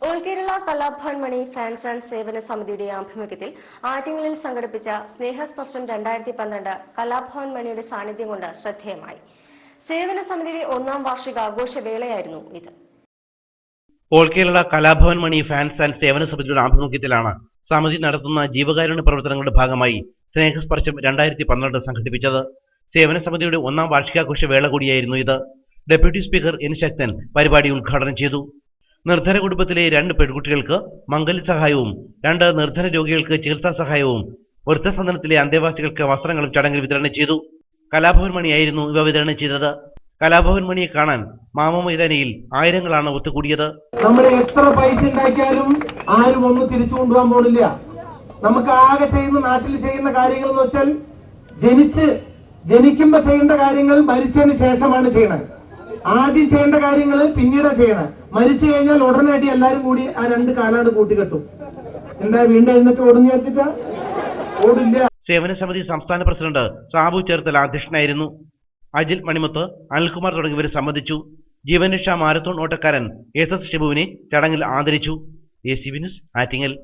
All Kerala Kalabhavan Mani fans and സേവന സമിതിയുടെ ആഭിമുഖ്യത്തിൽ ആറ്റിങ്ങലിൽ സംഘടിപ്പിച്ച സ്നേഹസ്പർശം 2012 കലാഭവൻ മണിയുടെ സാന്നിധ്യം കൊണ്ട് ശ്രദ്ധേയമായി. സേവന സമിതിയുടെ 1ാം വാർഷിക ആഘോഷവേളയായിരുന്നു ഇത്. All Kerala Kalabhavan Mani fans and സേവന സമിതിയുടെ ആഭിമുഖ്യത്തിലാണ് സമിതി നടത്തുന്ന ജീവകാരുണ്യ പ്രവർത്തനങ്ങളുടെ ഭാഗമായി സ്നേഹസ്പർശം 2012 സംഘടിപ്പിച്ചത്. സേവന സമിതിയുടെ 1ാം വാർഷികാഘോഷ വേള കൂടിയായിരുന്നു ഇത്. ഡെപ്യൂട്ടി സ്പീക്കർ എൻ ശക്തൻ പരിപാടി ഉദ്ഘാടനം ചെയ്തു. നിർധന കുടുംബത്തിലെ 2 പെൺകുട്ടികൾക്ക് മംഗല്യ സഹായവും 2 നിർധന രോഗികൾക്ക് ചികിത്സാ സഹായവും വൃദ്ധസദനത്തിലെ അന്തേവാസികൾക്ക് വസ്ത്രങ്ങളും ചടങ്ങിൽ വിതരണം ചെയ്തു. കലാഭവൻ മണിയായിരുന്നു ഇവ വിതരണം ചെയ്തത്. കലാഭവൻ മണിയെ കാണാൻ മാമ മൈതാനിയിൽ ആയിരങ്ങളാണ് ഒത്തുകൂടിയത്. നമ്മൾ എത്ര പൈസ ഉണ്ടാക്കിയാലും ആരും ഒന്നും തിരിച്ചു കൊണ്ടുപോകാൻ പോണില്ല. നമുക്ക് ആകെ ചെയ്യുന്ന നാട്ടിൽ ചെയ്യുന്ന കാര്യങ്ങൾ എന്ന് വെച്ചാൽ ജനിക്കുമ്പോ ചെയ്യേണ്ട കാര്യങ്ങൾ മരിച്ചതിന് ശേഷമാണ് ചെയ്യണത്. ആദ്യം ചെയ്യേണ്ട കാര്യങ്ങൾ പിന്നീട് ചെയ്യണം. മരിച്ചു കഴിഞ്ഞാൽ ഉടനടി എല്ലാരും കൂടി ആ 2 കാലാട് കൂട്ടിക്കെട്ടും. എന്താ വീണ്ടും എന്നിട്ട് ഓടുന്നു വെച്ചിട്ടാ ഓടില്ല. സേവന സമിതി സംസ്ഥാന പ്രസിഡന്റ് സാബു ചേർത്തല അധ്യക്ഷനായിരുന്നു. അജിൽ മണിമുത്ത്, അനിൽകുമാർ തുടങ്ങിയവർ സംബന്ധിച്ചു. ജീവൻ രക്ഷാ മാരത്തോൺ ഓട്ടക്കാരൻ എസ് ഷിബുവിനെ ചടങ്ങിൽ ആദരിച്ചു. ACB news, Attingal.